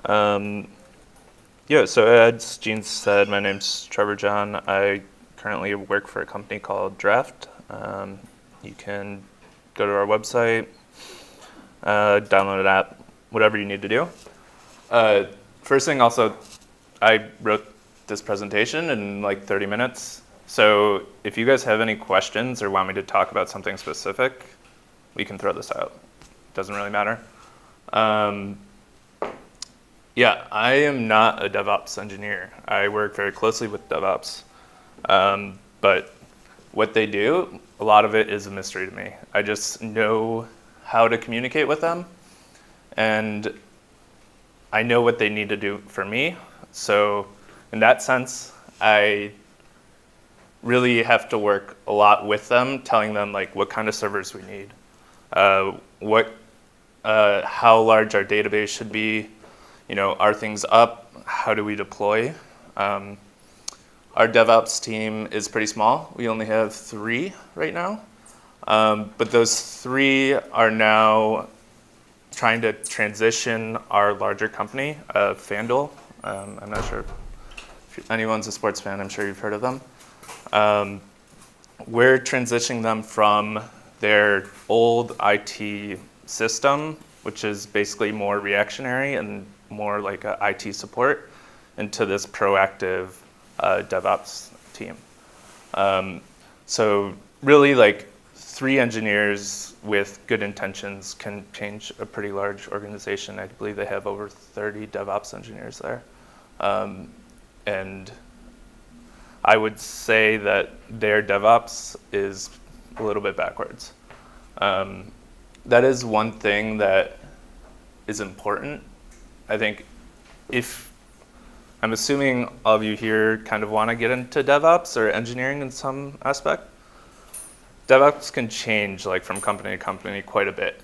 Um, yeah, so as Gene said, my name's Trevor John. I currently work for a company called Draft. You can go to our website, download an app, whatever you need to do. Uh, First thing also, I wrote this presentation in like 30 minutes. So if you guys have any questions or want me to talk about something specific, we can throw this out. Doesn't really matter. Yeah, I am not a DevOps engineer. I work very closely with DevOps. But what they do, a lot of it is a mystery to me. I just know how to communicate with them, and I know what they need to do for me. So in that sense, I really have to work a lot with them, telling them like what kind of servers we need, how large our database should be, are things up, how do we deploy. Our DevOps team is pretty small. We only have 3 right now, but those 3 are now trying to transition our larger company, FanDuel. I'm not sure if anyone's a sports fan. I'm sure you've heard of them. We're transitioning them from their old IT system, which is basically more reactionary and more like a IT support, into this proactive DevOps team. So really, like 3 engineers with good intentions can change a pretty large organization. I believe they have over 30 DevOps engineers there. And I would say that their DevOps is a little bit backwards. That is one thing that is important. I think I'm assuming all of you here kind of want to get into DevOps or engineering in some aspect. DevOps can change like from company to company quite a bit.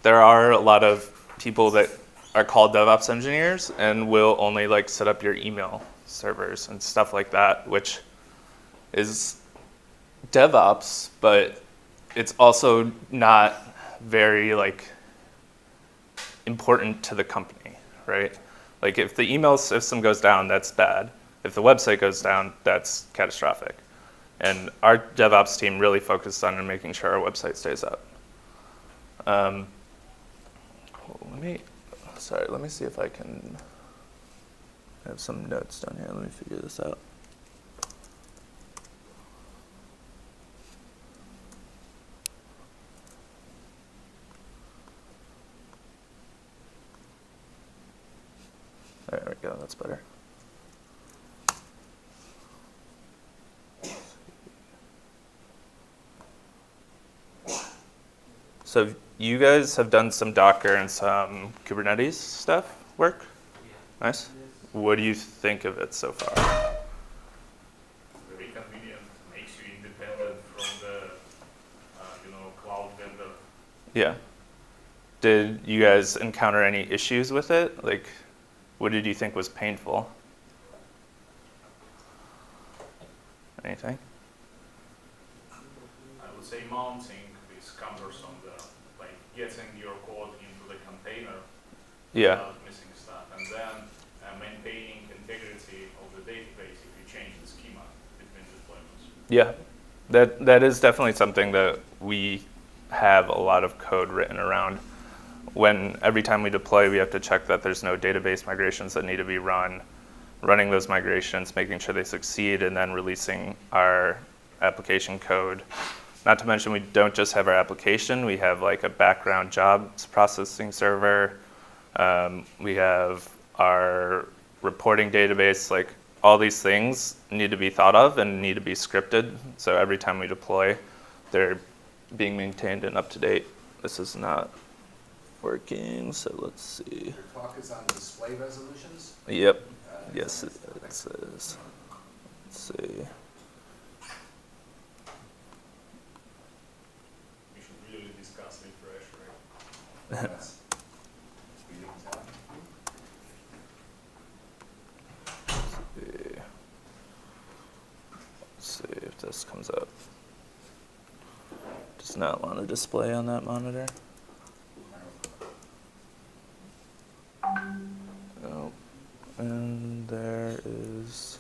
There are a lot of people that are called DevOps engineers and will only like set up your email servers and stuff like that, which is DevOps, but it's also not very like important to the company, right? Like if the email system goes down, that's bad. If the website goes down, that's catastrophic. And our DevOps team really focused on making sure our website stays up. Let me see if I can have some notes down here. Let me figure this out. There we go, that's better. So you guys have done some Docker and some Kubernetes stuff work? Yeah. Nice. What do you think of it so far? Very convenient, makes you independent from the cloud vendor. Yeah. Did you guys encounter any issues with it? Like, what did you think was painful? Anything? I would say mounting is cumbersome. Like getting your code into the container without missing stuff, and then maintaining integrity of the database if you change the schema between deployments. Yeah, that is definitely something that we have a lot of code written around. When every time we deploy, we have to check that there's no database migrations that need to be running those migrations, making sure they succeed, and then releasing our application code. Not to mention, we don't just have our application, we have like a background jobs processing server. We have our reporting database. Like all these things need to be thought of and need to be scripted. So every time we deploy, they're being maintained and up to date. This is not working, so let's see. Your talk is on display resolutions? Yep. Yes, it is. Let's see. We should really discuss refresh, right? Yes. Reading tab. Let's see if this comes up. Does not want to display on that monitor. there is.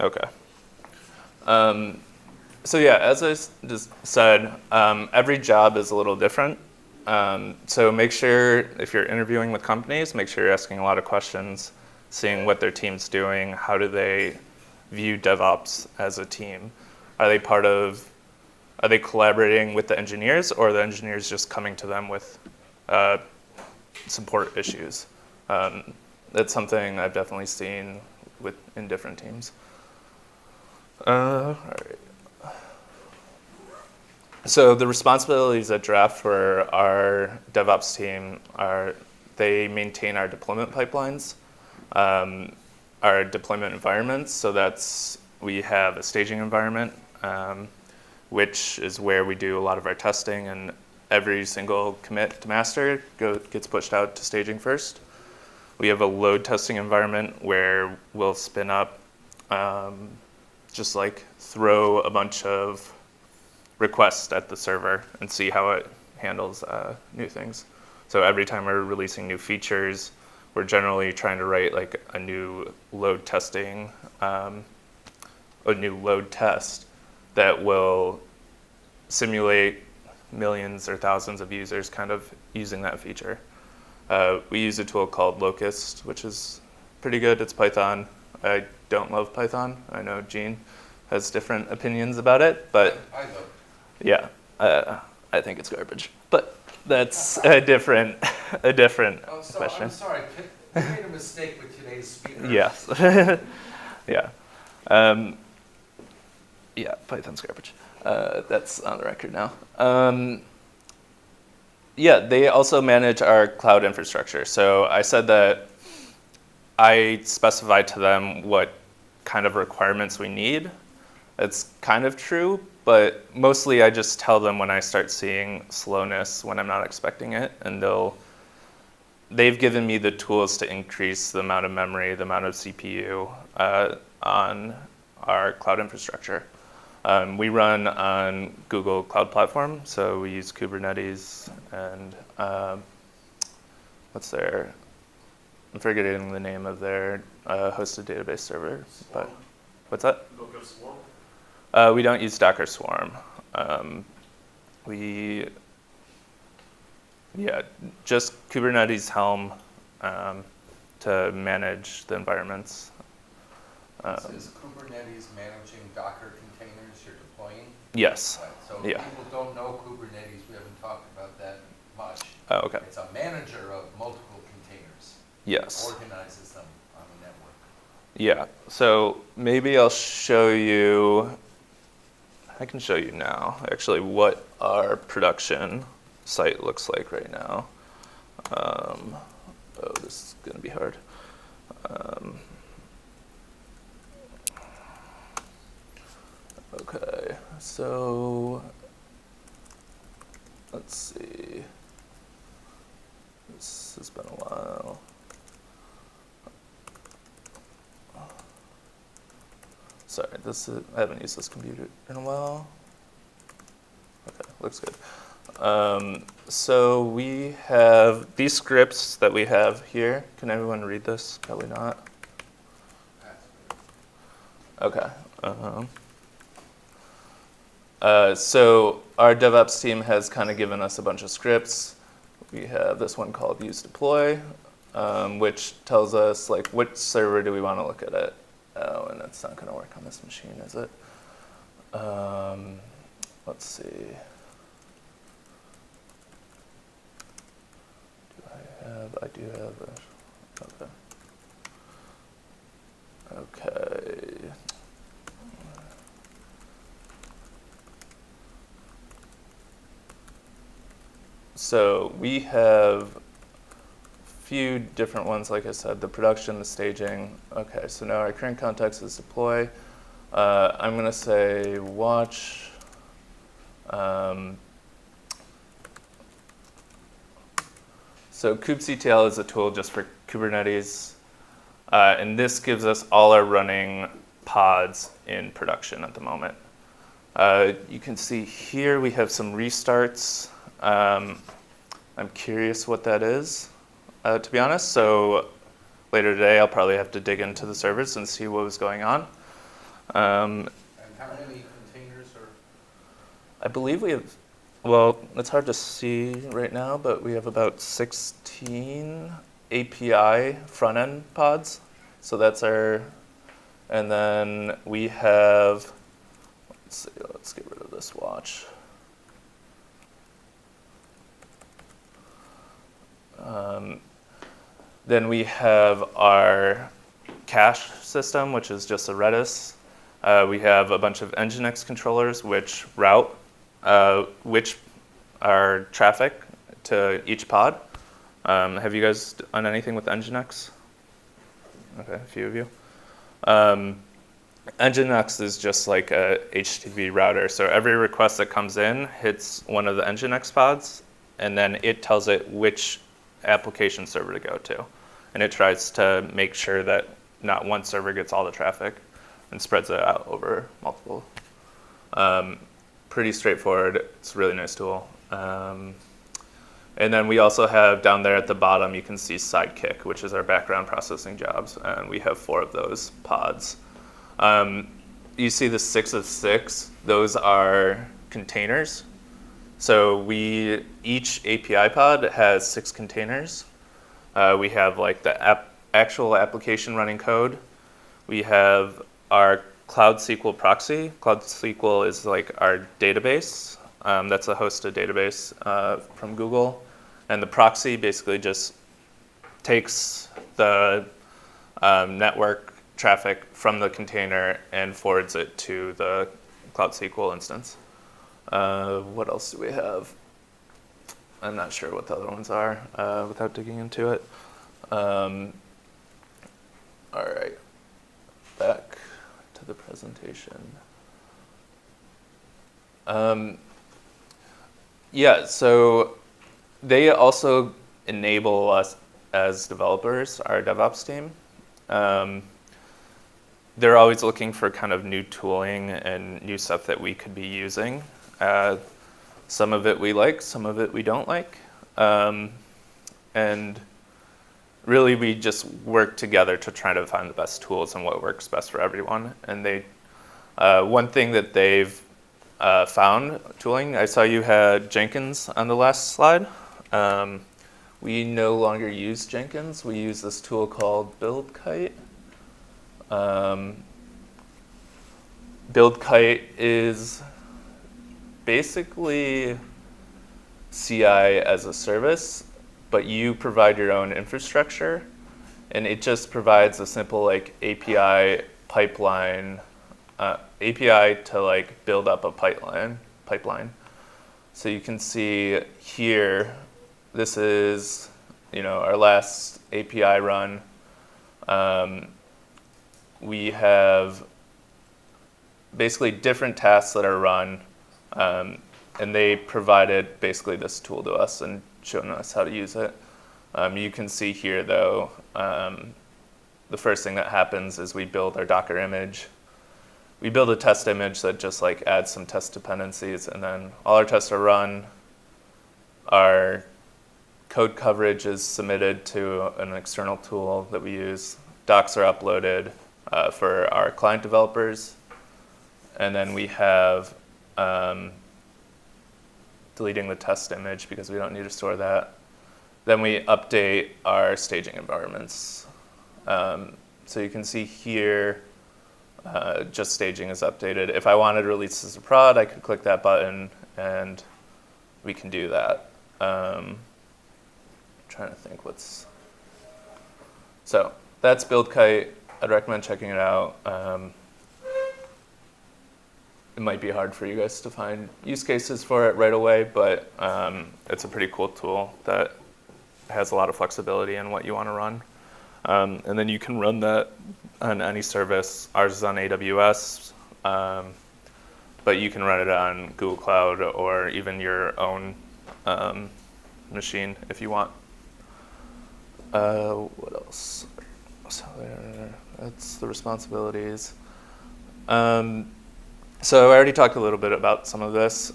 Okay. So yeah, as I just said, every job is a little different. So make sure, if you're interviewing with companies, make sure you're asking a lot of questions, seeing what their team's doing, how do they view DevOps as a team? Are they collaborating with the engineers, or are the engineers just coming to them with support issues? That's something I've definitely seen in different teams. All right. So the responsibilities at Draft for our DevOps team are they maintain our deployment pipelines, our deployment environments. So we have a staging environment, which is where we do a lot of our testing, and every single commit to master gets pushed out to staging first. We have a load testing environment where we'll spin up, just like throw a bunch of requests at the server and see how it handles new things. So every time we're releasing new features, we're generally trying to write like a new load test that will simulate millions or thousands of users kind of using that feature. We use a tool called Locust, which is pretty good. It's Python. I don't love Python. I know Gene has different opinions about it, but I love yeah, I think it's garbage. But that's a different question. I'm sorry, you made a mistake with today's speaker. Yes. Yeah. Yeah, Python's garbage. That's on the record now. Yeah, they also manage our cloud infrastructure. So I said that I specified to them what kind of requirements we need. It's kind of true, but mostly I just tell them when I start seeing slowness when I'm not expecting it, and they've given me the tools to increase the amount of memory, the amount of CPU on our cloud infrastructure. We run on Google Cloud Platform, so we use Kubernetes and I'm forgetting the name of their hosted database server. But what's that? Docker Swarm? We don't use Docker Swarm. Just Kubernetes Helm to manage the environments. Is Kubernetes managing Docker containers you're deploying? Yes. Right, so Yeah. people don't know Kubernetes, we haven't talked about that much. Oh, okay. It's a manager of multiple containers. Yes. Organizes them on the network. Yeah. So maybe I'll show you. I can show you now, actually, what our production site looks like right now. This is going to be hard. Okay, so let's see. This has been a while. Sorry, I haven't used this computer in a while. Okay, looks good. So we have these scripts that we have here. Can everyone read this? Probably not. Okay. So our DevOps team has kind of given us a bunch of scripts. We have this one called use deploy, which tells us like which server do we want to look at it. Oh, and it's not going to work on this machine, is it? Let's see. I do have it. Okay. Okay. So we have a few different ones, like I said, the production, the staging. Okay, so now our current context is deploy. I'm going to say watch. So kubectl is a tool just for Kubernetes. And this gives us all our running pods in production at the moment. You can see here we have some restarts. I'm curious what that is, to be honest. So later today, I'll probably have to dig into the servers and see what was going on. And how many containers are? I believe we have, well, it's hard to see right now, but we have about 16 API front-end pods. So that's our, and then we have, let's see, let's get rid of this watch. Then we have our cache system, which is just a Redis. We have a bunch of Nginx controllers which route which are traffic to each pod. Have you guys done anything with Nginx? Okay, a few of you. Nginx is just like a HTTP router. So every request that comes in hits one of the Nginx pods, and then it tells it which application server to go to. And it tries to make sure that not one server gets all the traffic and spreads it out over multiple. Pretty straightforward. It's a really nice tool. And then we also have down there at the bottom, you can see Sidekick, which is our background processing jobs. And we have 4 of those pods. You see the 6 of 6, those are containers. So each API pod has 6 containers. We have like the actual application running code. We have our Cloud SQL proxy. Cloud SQL is like our database. That's a hosted database from Google. And the proxy basically just takes the network traffic from the container and forwards it to the Cloud SQL instance. What else do we have? I'm not sure what the other ones are without digging into it. All right, back to the presentation. Yeah, so they also enable us as developers, our DevOps team. They're always looking for kind of new tooling and new stuff that we could be using. Some of it we like, some of it we don't like. And really we just work together to try to find the best tools and what works best for everyone. And one thing that they've found tooling, I saw you had Jenkins on the last slide. We no longer use Jenkins. We use this tool called BuildKite. BuildKite is basically CI as a service, but you provide your own infrastructure, and it just provides a simple like API pipeline, API to like build up a pipeline. So you can see here, this is our last API run. We have basically different tasks that are run, and they provided basically this tool to us and shown us how to use it. You can see here though, the first thing that happens is we build our Docker image. We build a test image that just like adds some test dependencies, and then all our tests are run. Our code coverage is submitted to an external tool that we use. Docs are uploaded for our client developers. And then we have deleting the test image because we don't need to store that. Then we update our staging environments. So you can see here, just staging is updated. If I wanted to release this as a prod, I could click that button and we can do that. Trying to think so that's BuildKite. I'd recommend checking it out. It might be hard for you guys to find use cases for it right away, but it's a pretty cool tool that has a lot of flexibility in what you want to run. And then you can run that on any service. Ours is on AWS, but you can run it on Google Cloud or even your own machine if you want. What else? So that's the responsibilities. So I already talked a little bit about some of this.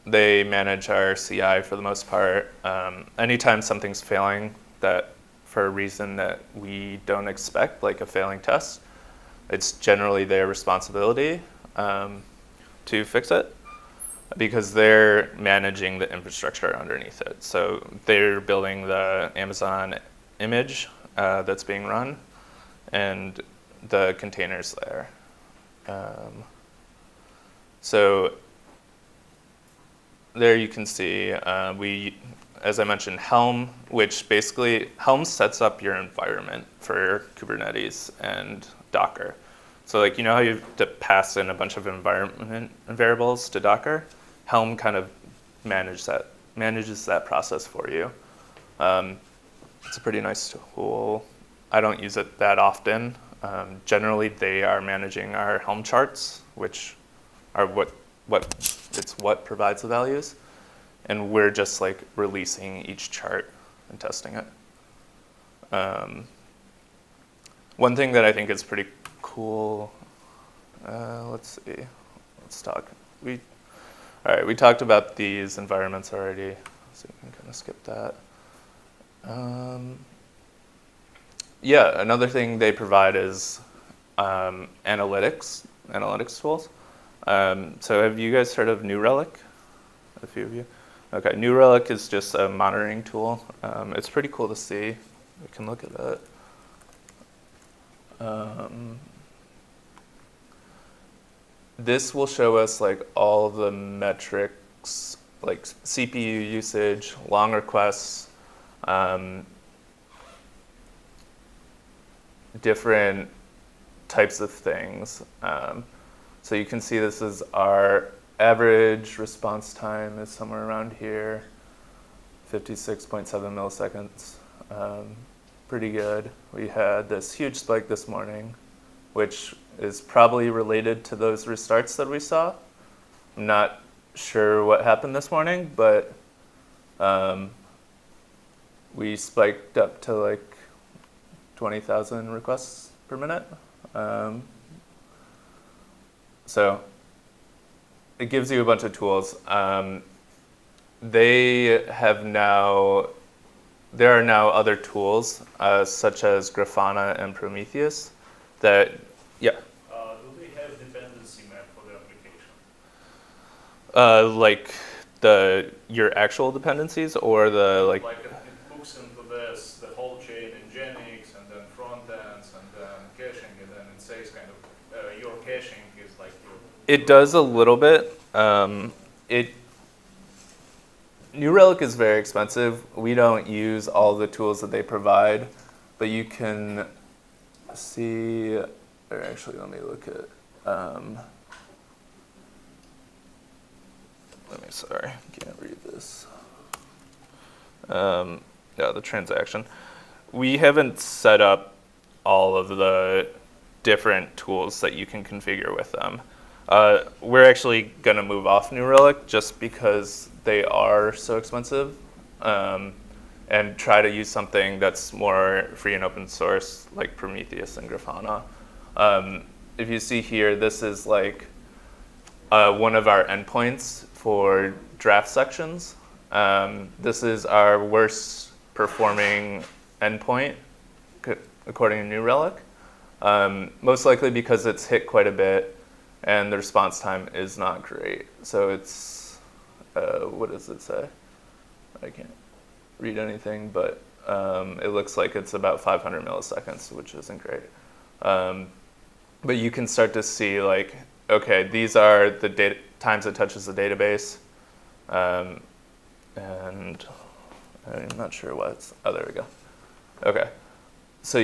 They manage our CI for the most part. Anytime something's failing that for a reason that we don't expect, like a failing test, it's generally their responsibility to fix it because they're managing the infrastructure underneath it. So they're building the Amazon image that's being run and the containers there. So there you can see we, as I mentioned, Helm, which basically Helm sets up your environment for Kubernetes and Docker. So like you know how you have to pass in a bunch of environment variables to Docker? Helm kind of manages that process for you. It's a pretty nice tool. I don't use it that often. Generally, they are managing our Helm charts, which are what provides the values, and we're just like releasing each chart and testing it. One thing that I think is pretty cool. Let's see. Let's talk. All right. We talked about these environments already, so you can kind of skip that. Yeah, another thing they provide is analytics tools. So have you guys heard of New Relic? A few of you? Okay, New Relic is just a monitoring tool. It's pretty cool to see. We can look at it. This will show us like all the metrics, like CPU usage, long requests, different types of things. So you can see this is our average response time is somewhere around here, 56.7 milliseconds. Pretty good. We had this huge spike this morning, which is probably related to those restarts that we saw. I'm not sure what happened this morning, but we spiked up to like 20,000 requests per minute. So it gives you a bunch of tools. There are now other tools such as Grafana and Prometheus that, yeah. Do they have dependency map for the application? Like your actual dependencies or the like. Like it hooks into this, the whole chain in Nginx, and then front ends, and then caching, and then it says kind of your caching is like your. It does a little bit. New Relic is very expensive. We don't use all the tools that they provide, but you can see, or actually let me look at, sorry, can't read this. Yeah, the transaction. We haven't set up all of the different tools that you can configure with them. We're actually going to move off New Relic just because they are so expensive, and try to use something that's more free and open source like Prometheus and Grafana. If you see here, this is like one of our endpoints for draft sections. This is our worst performing endpoint according to New Relic, most likely because it's hit quite a bit and the response time is not great. So it's, what does it say? I can't read anything, but it looks like it's about 500 milliseconds, which isn't great. But you can start to see like, okay, these are the times it touches the database. And I'm not sure what's, oh, there we go. Okay, so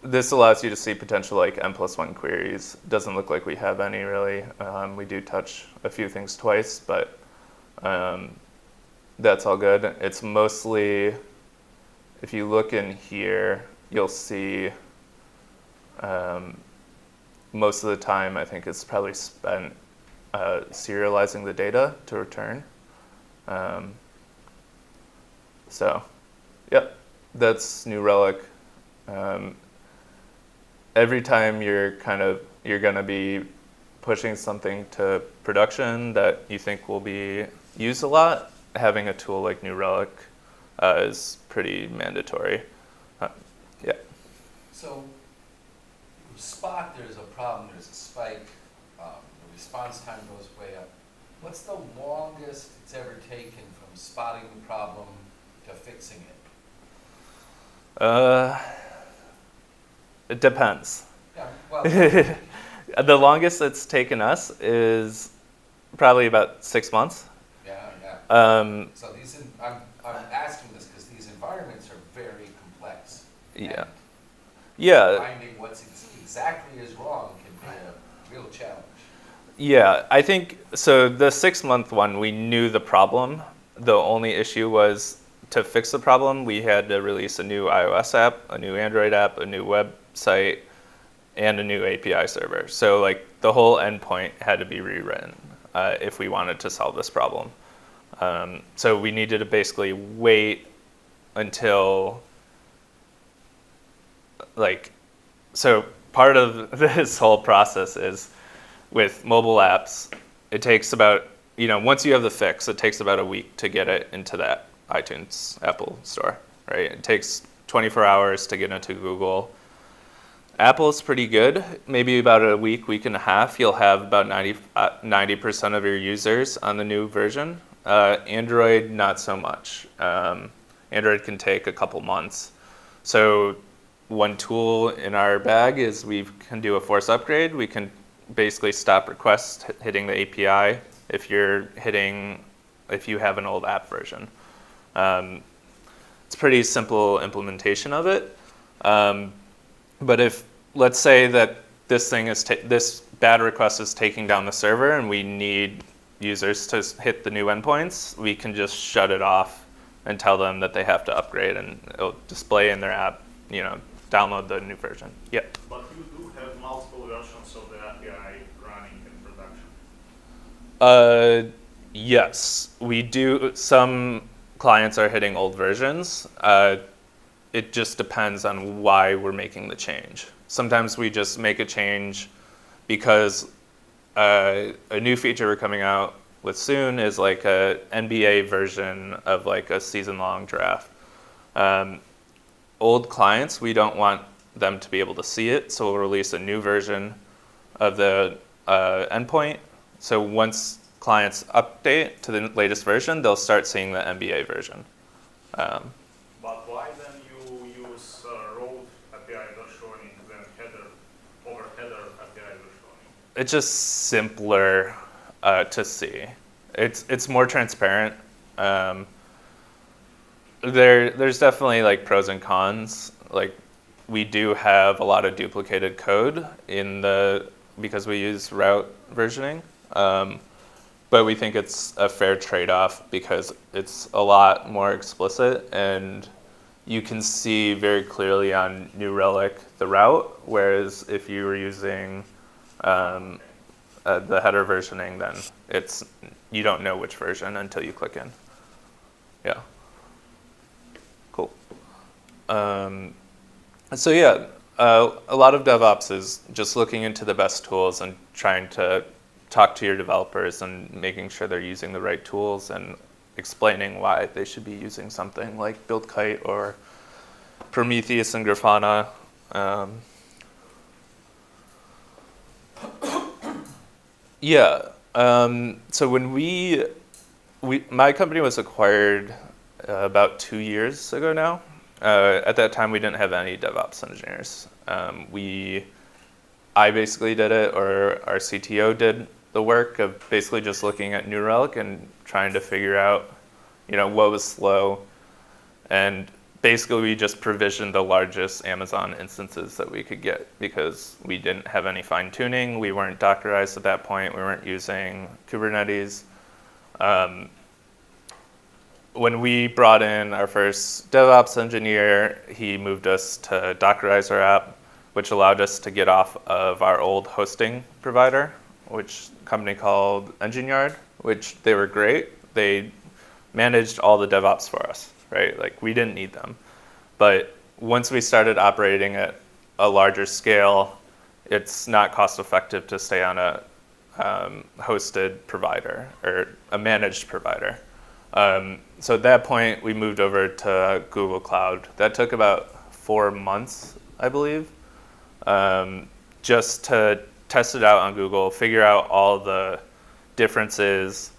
this allows you to see potential like n+1 queries. Doesn't look like we have any really. We do touch a few things twice, but that's all good. It's mostly, if you look in here, you'll see most of the time I think it's probably spent serializing the data to return. So, yep, that's New Relic. Every time you're gonna be pushing something to production that you think will be use a lot, having a tool like New Relic is pretty mandatory. Yeah. So, with Spot, there's a problem, there's a spike, the response time goes way up. What's the longest it's ever taken from spotting the problem to fixing it? It depends. Yeah, well, The longest it's taken us is probably about 6 months. yeah. So I'm asking this because these environments are very complex. Yeah. And Yeah. finding what's exactly is wrong can be a real challenge. Yeah, I think so. The 6-month one, we knew the problem. The only issue was to fix the problem, we had to release a new iOS app, a new Android app, a new website, and a new API server. So like the whole endpoint had to be rewritten if we wanted to solve this problem. So we needed to basically wait until so part of this whole process is with mobile apps, it takes about, once you have the fix, it takes about a week to get it into that iTunes, Apple store, right? It takes 24 hours to get into Google. Apple's pretty good. Maybe about a week and a half, you'll have about 90% of your users on the new version. Android, not so much. Android can take a couple months. So one tool in our bag is we can do a force upgrade. We can basically stop requests hitting the API if you have an old app version. It's a pretty simple implementation of it. But if, let's say that this bad request is taking down the server and we need users to hit the new endpoints, we can just shut it off and tell them that they have to upgrade, and it'll display in their app, download the new version. Yeah. But you do have multiple versions of the API running in production. Yes, we do. Some clients are hitting old versions. It just depends on why we're making the change. Sometimes we just make a change because a new feature we're coming out with soon is like a NBA version of like a season-long draft. Old clients, we don't want them to be able to see it, so we'll release a new version of the endpoint. So once clients update to the latest version, they'll start seeing the NBA version. But why then you use road API versioning than header API versioning? It's just simpler to see. It's more transparent. There's definitely like pros and cons. Like we do have a lot of duplicated code because we use route versioning. But we think it's a fair trade-off because it's a lot more explicit and you can see very clearly on New Relic the route, whereas if you were using the header versioning, then you don't know which version until you click in. Yeah. Cool. So yeah, a lot of DevOps is just looking into the best tools and trying to talk to your developers and making sure they're using the right tools and explaining why they should be using something like BuildKite or Prometheus and Grafana. Yeah. So when my company was acquired about 2 years ago now. At that time, we didn't have any DevOps engineers. I basically did it, or our CTO did the work of basically just looking at New Relic and trying to figure out, what was slow. And basically, we just provisioned the largest Amazon instances that we could get because we didn't have any fine tuning. We weren't Dockerized at that point. We weren't using Kubernetes. When we brought in our first DevOps engineer, he moved us to Dockerize our app, which allowed us to get off of our old hosting provider, which a company called Engine Yard, which they were great. They managed all the DevOps for us, right? Like we didn't need them. But once we started operating at a larger scale, it's not cost effective to stay on a hosted provider or a managed provider. So at that point, we moved over to Google Cloud. That took about 4 months, I believe, just to test it out on Google, figure out all the differences,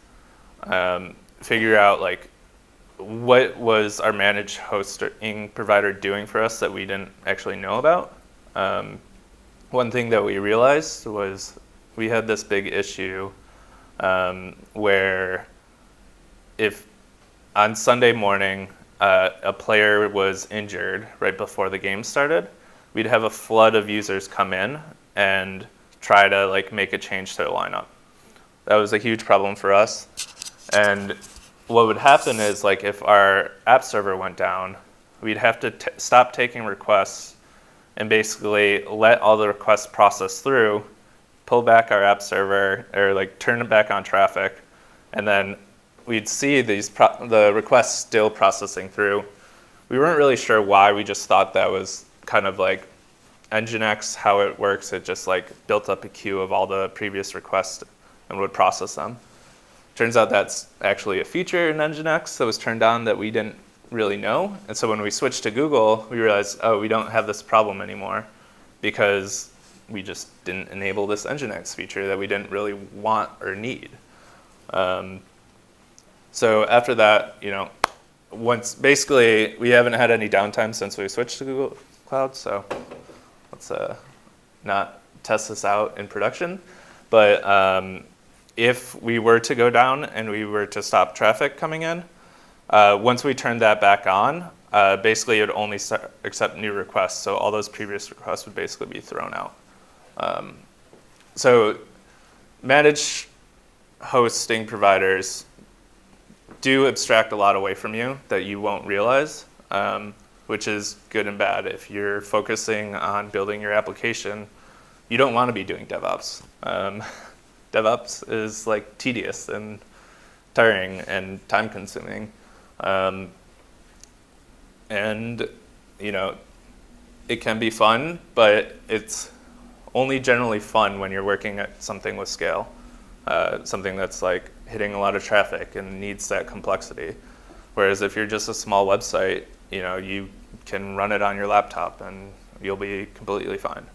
figure out like what was our managed hosting provider doing for us that we didn't actually know about. One thing that we realized was we had this big issue where if on Sunday morning a player was injured right before the game started, we'd have a flood of users come in and try to like make a change to their lineup. That was a huge problem for us. And what would happen is like if our app server went down, we'd have to stop taking requests and basically let all the requests process through, pull back our app server or like turn it back on traffic, and then we'd see the requests still processing through. We weren't really sure why. We just thought that was kind of like Nginx, how it works. It just like built up a queue of all the previous requests and would process them. Turns out that's actually a feature in Nginx that was turned on that we didn't really know. And so when we switched to Google, we realized, oh, we don't have this problem anymore because we just didn't enable this Nginx feature that we didn't really want or need. So after that, once basically we haven't had any downtime since we switched to Google Cloud. So let's not test this out in production. But if we were to go down and we were to stop traffic coming in, once we turned that back on, basically it would only accept new requests. So all those previous requests would basically be thrown out. So managed hosting providers do abstract a lot away from you that you won't realize, which is good and bad. If you're focusing on building your application, you don't want to be doing DevOps. DevOps is like tedious and tiring and time consuming. And it can be fun, but it's only generally fun when you're working at something with scale, something that's like hitting a lot of traffic and needs that complexity. Whereas if you're just a small website, you can run it on your laptop and you'll be completely fine.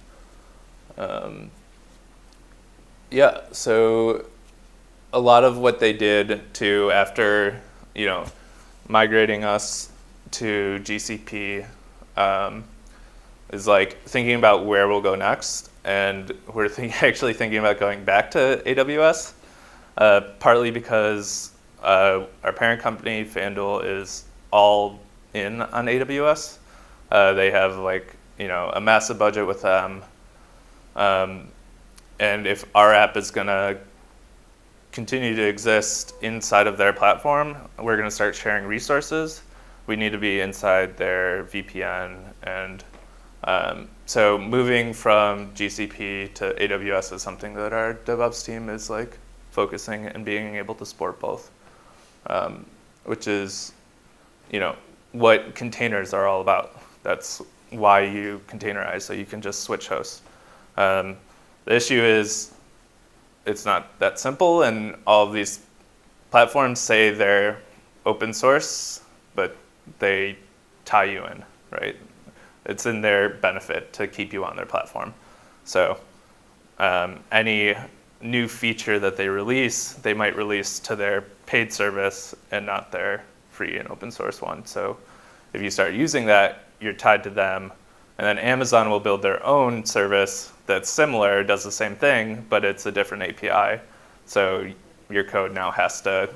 Yeah, so a lot of what they did to after, migrating us to GCP is like thinking about where we'll go next. And we're actually thinking about going back to AWS, partly because our parent company, FanDuel, is all in on AWS. They have a massive budget with them. And if our app is going to continue to exist inside of their platform, we're going to start sharing resources. We need to be inside their VPN. And so moving from GCP to AWS is something that our DevOps team is focusing and being able to support both, which is what containers are all about. That's why you containerize, so you can just switch hosts. The issue is it's not that simple, and all of these platforms say they're open source, but they tie you in, right? It's in their benefit to keep you on their platform. So any new feature that they release, they might release to their paid service and not their free and open source one. So if you start using that, you're tied to them. And then Amazon will build their own service that's similar, does the same thing, but it's a different API. So your code now has to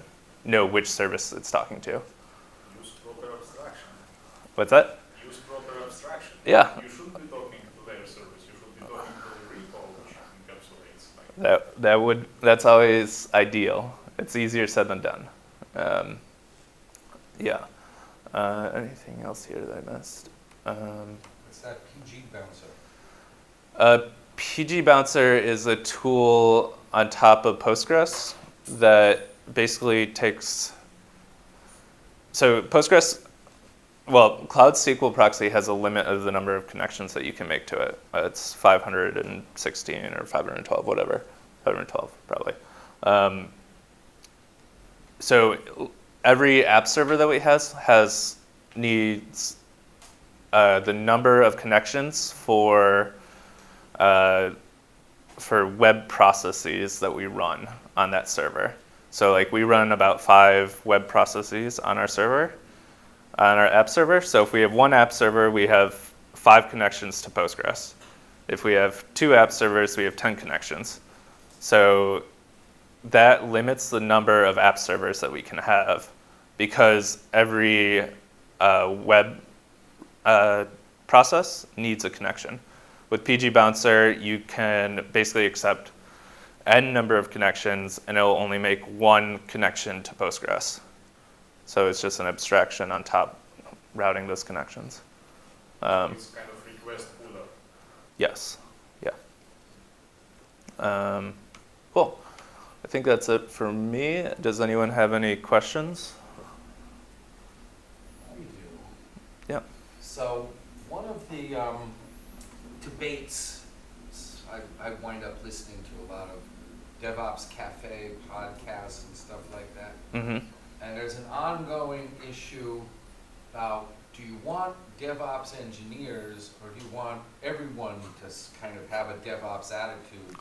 know which service it's talking to. Use proper abstraction. What's that? Use proper abstraction. Yeah. You shouldn't be talking to their service. You should be talking to the repo, which encapsulates. That's always ideal. It's easier said than done. Yeah. Anything else here that I missed? What's that PG bouncer? PG Bouncer is a tool on top of Postgres that basically takes. So Postgres, Cloud SQL Proxy has a limit of the number of connections that you can make to it. It's 516 or 512, whatever. 112 probably. So every app server that we has needs the number of connections for web processes that we run on that server. So like we run about 5 web processes on our server, on our app server. So if we have one app server, we have 5 connections to Postgres. If we have 2 app servers, we have 10 connections. So that limits the number of app servers that we can have, because every web process needs a connection. With PG Bouncer, you can basically accept n number of connections, and it will only make one connection to Postgres. So it's just an abstraction on top, routing those connections. It's kind of request pooler. Yes. Yeah. Cool. I think that's it for me. Does anyone have any questions? I do. Yeah. So one of the debates, I wind up listening to a lot of DevOps Cafe podcasts and stuff like that. Mm-hmm. And there's an ongoing issue about, do you want DevOps engineers, or do you want everyone to kind of have a DevOps attitude?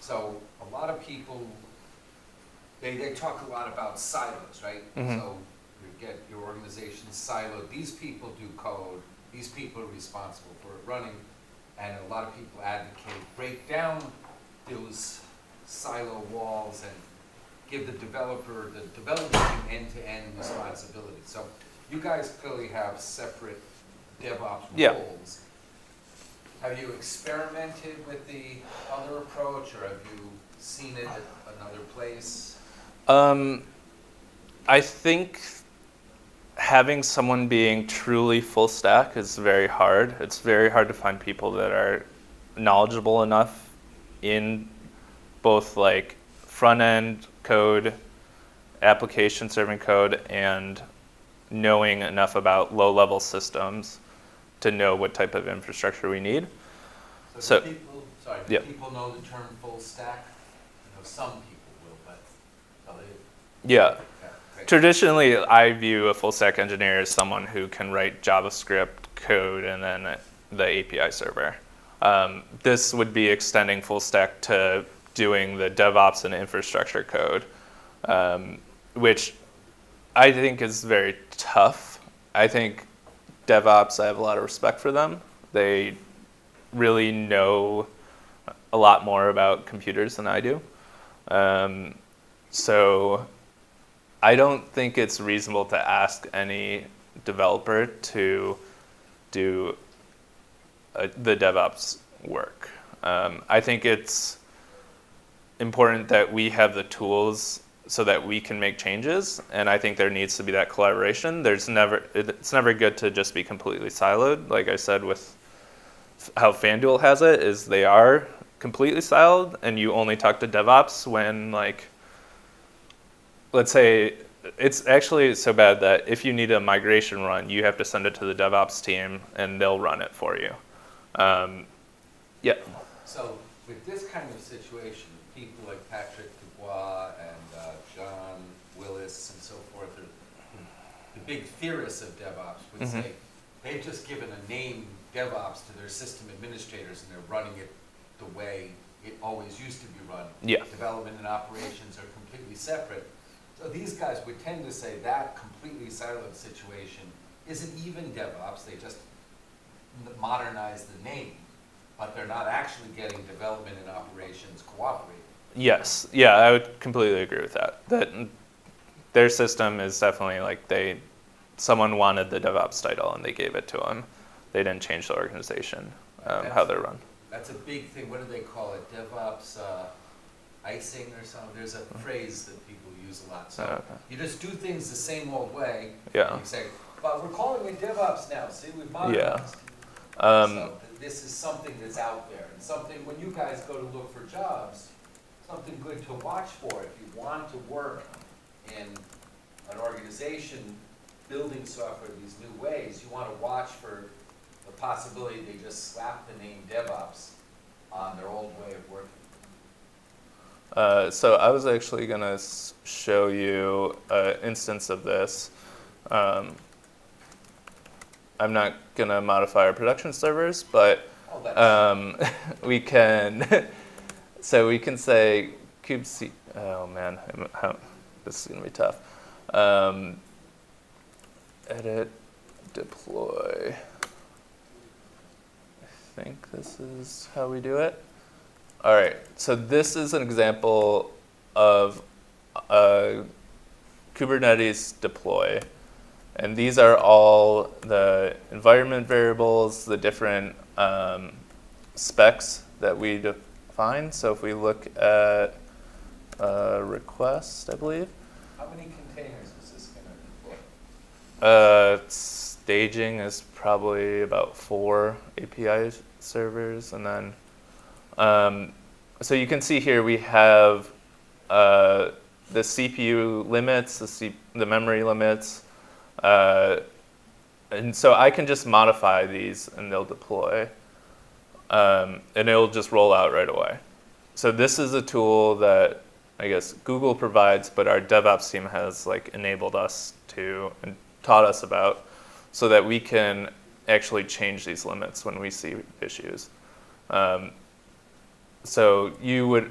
So a lot of people, they talk a lot about silos, right? Mhm. So you get your organization siloed. These people do code. These people are responsible for it running. And a lot of people advocate break down those silo walls and give the developer, the development team end-to-end responsibility. So you guys clearly have separate DevOps Yeah. roles. Have you experimented with the other approach, or have you seen it at another place? I think having someone being truly full stack is very hard. It's very hard to find people that are knowledgeable enough in both like front end code, application serving code, and knowing enough about low level systems to know what type of infrastructure we need. So- do people, sorry, yeah. do people know the term full stack? I know some people will, but, oh, Yeah. yeah, great. Traditionally, I view a full stack engineer as someone who can write JavaScript code and then the API server. This would be extending full stack to doing the DevOps and infrastructure code, which I think is very tough. I think DevOps, I have a lot of respect for them. They really know a lot more about computers than I do. So I don't think it's reasonable to ask any developer to do the DevOps work. I think it's important that we have the tools so that we can make changes, and I think there needs to be that collaboration. It's never good to just be completely siloed. Like I said, with how FanDuel has it, is they are completely siloed, and you only talk to DevOps when, like, let's say, it's actually so bad that if you need a migration run, you have to send it to the DevOps team, and they'll run it for you. Yeah. So with this kind of situation, people like Patrick Dubois and John Willis and so forth, the big theorists of DevOps would say they've just given a name DevOps to their system administrators, and they're running it the way it always used to be run. Yeah. Development and operations are completely separate. So these guys would tend to say that completely siloed situation isn't even DevOps. They just modernize the name, but they're not actually getting development and operations cooperating. Yes. Yeah, I would completely agree with that. That their system is definitely like someone wanted the DevOps title and they gave it to them. They didn't change the organization, how they're run. That's a big thing. What do they call it? DevOps icing or something? There's a phrase that people use a lot. So Okay. you just do things the same old way. Yeah. And you say, but we're calling it DevOps now. See, we've modernized. Yeah. So this is something that's out there, and something when you guys go to look for jobs, something good to watch for if you want to work in an organization building software these new ways. You want to watch for the possibility they just slap the name DevOps on their old way of working. So I was actually going to show you an instance of this. I'm not going to modify our production servers, but Oh, that's, we can, so we can say kubec, oh man, this is going to be tough. Edit, deploy. I think this is how we do it. All right, so this is an example of a Kubernetes deploy. And these are all the environment variables, the different specs that we define. So if we look at request, I believe. how many containers is this going to deploy? Staging is probably about 4 API servers. And then, so you can see here we have the CPU limits, the memory limits. And so I can just modify these and they'll deploy. And it'll just roll out right away. So this is a tool that I guess Google provides, but our DevOps team has like enabled us to and taught us about, so that we can actually change these limits when we see issues. So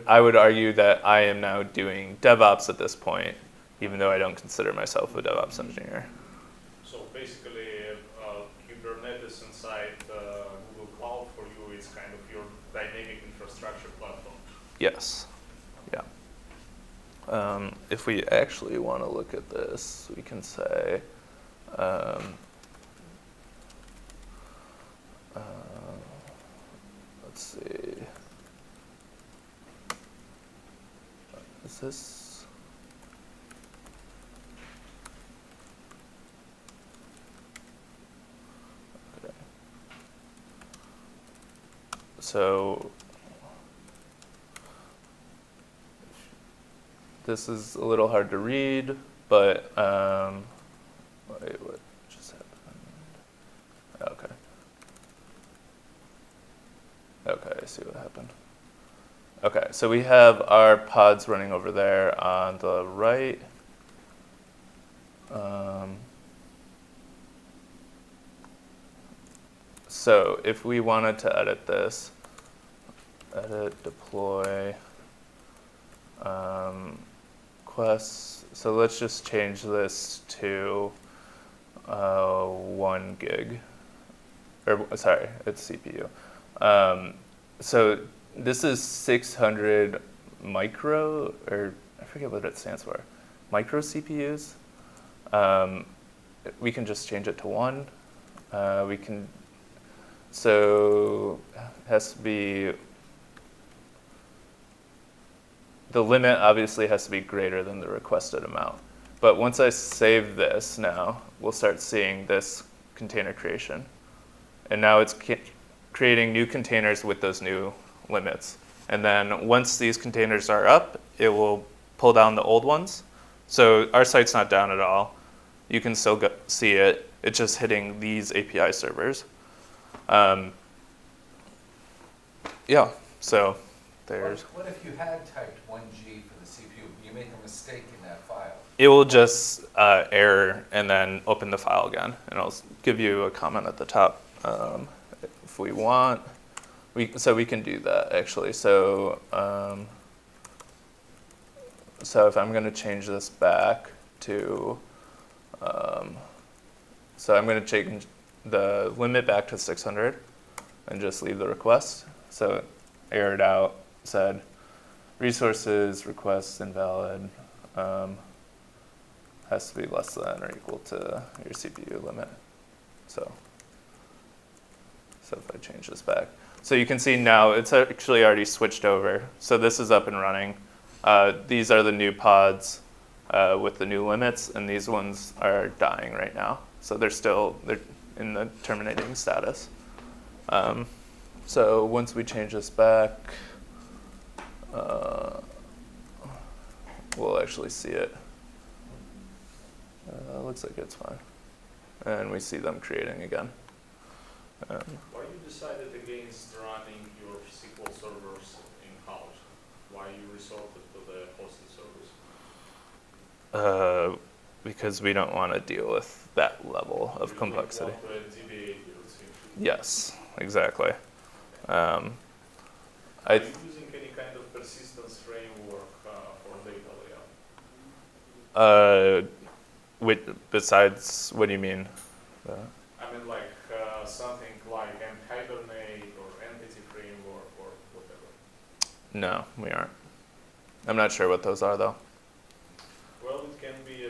I would argue that I am now doing DevOps at this point, even though I don't consider myself a DevOps engineer. So basically, Kubernetes inside Google Cloud for you is kind of your dynamic infrastructure platform. Yes. Yeah. If we actually want to look at this, we can say, let's see. Is this? Okay. So this is a little hard to read, but wait, what just happened? Okay. Okay, I see what happened. Okay, so we have our pods running over there on the right. So if we wanted to edit this, edit, deploy, quests. So let's just change this to 1 gig. Or sorry, it's CPU. So this is 600 micro, or I forget what it stands for, micro CPUs. We can just change it to 1. We can, so it has to be, the limit obviously has to be greater than the requested amount. But once I save this now, we'll start seeing this container creation. And now it's creating new containers with those new limits. And then once these containers are up, it will pull down the old ones. So our site's not down at all. You can still see it. It's just hitting these API servers. Yeah, so there's. What if you had typed 1G for the CPU? You make a mistake in that file. It will just error and then open the file again. And I'll give you a comment at the top if we want. So we can do that actually. So so if I'm going to change this back to, so I'm going to change the limit back to 600 and just leave the request. So it errored out, said resources request invalid, has to be less than or equal to your CPU limit. So if I change this back. So you can see now it's actually already switched over. So this is up and running. These are the new pods with the new limits, and these ones are dying right now. So they're in the terminating status. So once we change this back, we'll actually see it. Looks like it's fine. And we see them creating again. Why you decided against running your SQL servers in-house? Why you resorted to the hosted service? Because we don't want to deal with that level of You complexity. want to deviate your team. Yes, exactly. Are I you using any kind of persistence framework for data layout? besides, what do you mean? I mean, like something like Hibernate or Entity Framework or whatever. No, we aren't. I'm not sure what those are though. Well, it can be a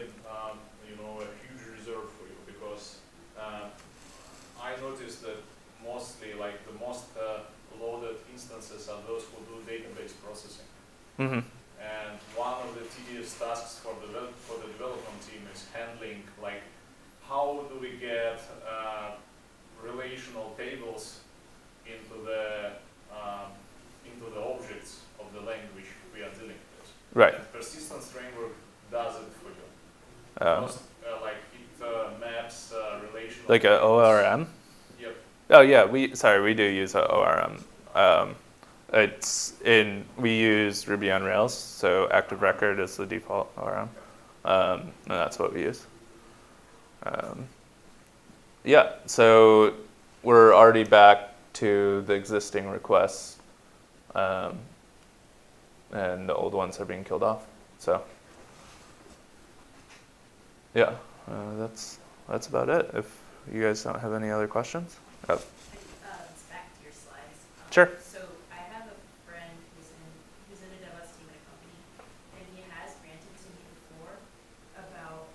huge reserve for you because I noticed that mostly, like the most loaded instances are those who do database processing. Mm-hmm. And one of the tedious tasks for the development team is handling, like, how do we get relational tables into the objects of the language we are dealing with. Right. And persistence framework does it for you. Um, Like it maps relational. like a tables. ORM? Yep. Oh yeah, we do use a ORM. We use Ruby on Rails, so Active Record is the default ORM, and that's what we use. Yeah, so we're already back to the existing requests, and the old ones are being killed off. So yeah, that's about it. If you guys don't have any other questions. Oh. It's back to your slides. Sure. So I have a friend who's in a DevOps team at a company, and he has ranted to me before about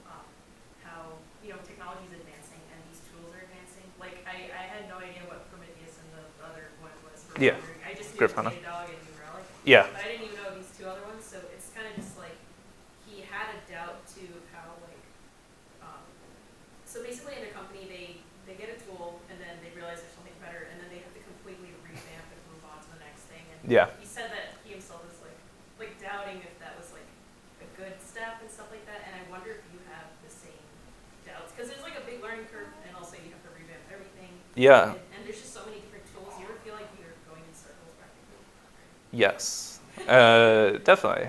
how technology is advancing and these tools are advancing. Like I had no idea what Prometheus and the other one was for Yeah. rendering. I just knew Grafana. Datadog and New Relic. Yeah. But I didn't even know these two other ones. So it's kind of just like he had a doubt too of how so basically in a company they get a tool and then they realize there's something better and then they have to completely revamp and move on to the next thing. And Yeah. he said that he himself is like doubting if that was like a good step and stuff like that. And I wonder if you have the same doubts because there's like a big learning curve and also you have to revamp everything. Yeah. And there's just so many different tools. You ever feel like you're going in circles practically? Yes. Definitely.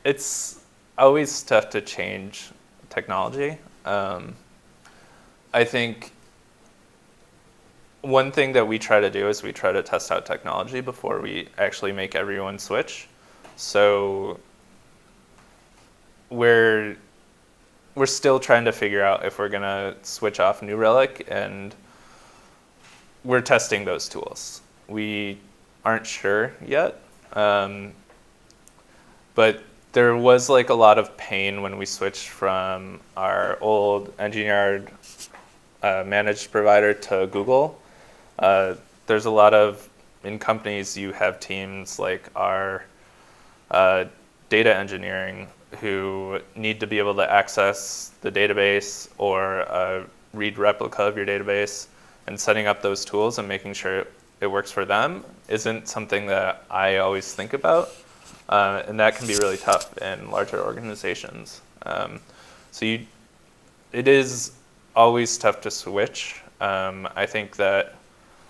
It's always tough to change technology. I think one thing that we try to do is we try to test out technology before we actually make everyone switch. So we're still trying to figure out if we're going to switch off New Relic, and we're testing those tools. We aren't sure yet, but there was like a lot of pain when we switched from our old engineered managed provider to Google. There's a lot of, in companies you have teams like our data engineering who need to be able to access the database or read replica of your database, and setting up those tools and making sure it works for them isn't something that I always think about. And that can be really tough in larger organizations. It is always tough to switch. I think that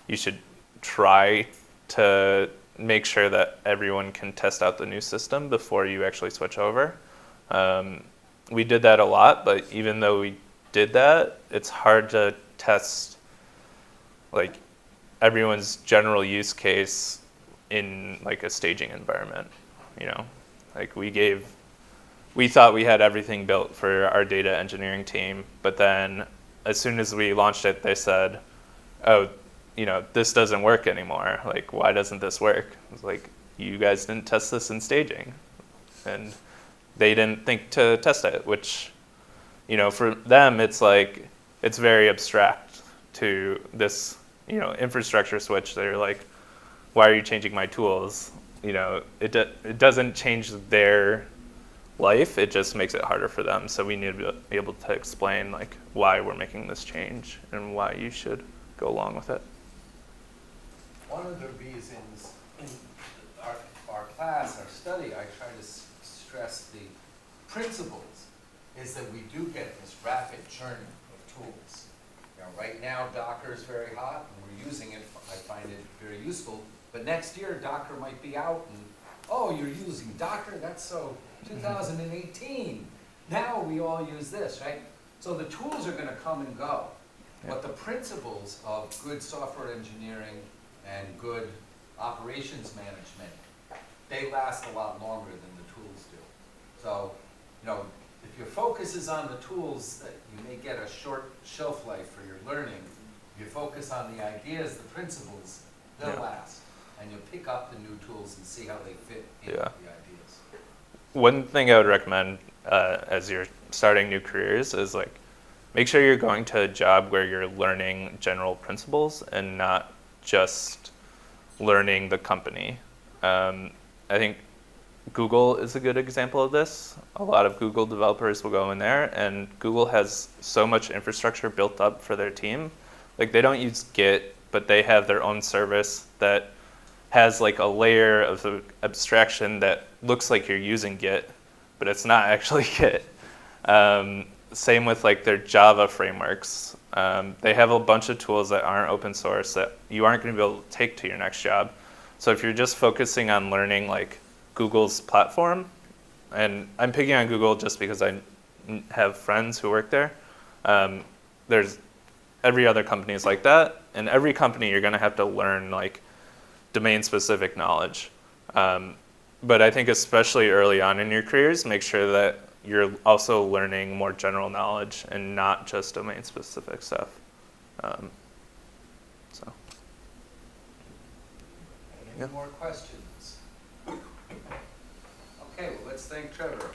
you should try to make sure that everyone can test out the new system before you actually switch over. We did that a lot, but even though we did that, it's hard to test like everyone's general use case in like a staging environment. Like we thought we had everything built for our data engineering team, but then as soon as we launched it, they said, oh, this doesn't work anymore. Like, why doesn't this work? It was like, you guys didn't test this in staging. And they didn't think to test it, which, for them, it's like, it's very abstract to this, infrastructure switch. They're like, why are you changing my tools? It doesn't change their life, it just makes it harder for them. So we need to be able to explain like why we're making this change and why you should go along with it. One of the reasons in our class, our study, I try to stress the principles, is that we do get this rapid churning of tools. Right now, Docker is very hot, and we're using it. I find it very useful. But next year, Docker might be out, and oh, you're using Docker, that's so 2018. Now we all use this, right? So the tools are gonna come and go. But the principles of good software engineering and good operations management, they last a lot longer than the tools do. So, you know, if your focus is on the tools, that you may get a short shelf life for your learning. If you focus on the ideas, the principles, they'll Yeah. last. And you'll pick up the new tools and see how they fit into Yeah. the ideas. One thing I would recommend as you're starting new careers is like, make sure you're going to a job where you're learning general principles and not just learning the company. I think Google is a good example of this. A lot of Google developers will go in there, and Google has so much infrastructure built up for their team. Like, they don't use Git, but they have their own service that has like a layer of the abstraction that looks like you're using Git, but it's not actually Git. Same with like their Java frameworks. They have a bunch of tools that aren't open source that you aren't going to be able to take to your next job. So if you're just focusing on learning like Google's platform, and I'm picking on Google just because I have friends who work there, there's every other company is like that, and every company you're going to have to learn like domain-specific knowledge. But I think especially early on in your careers, make sure that you're also learning more general knowledge and not just domain-specific stuff. So. Any Yeah. more questions? Okay, well, let's thank Trevor.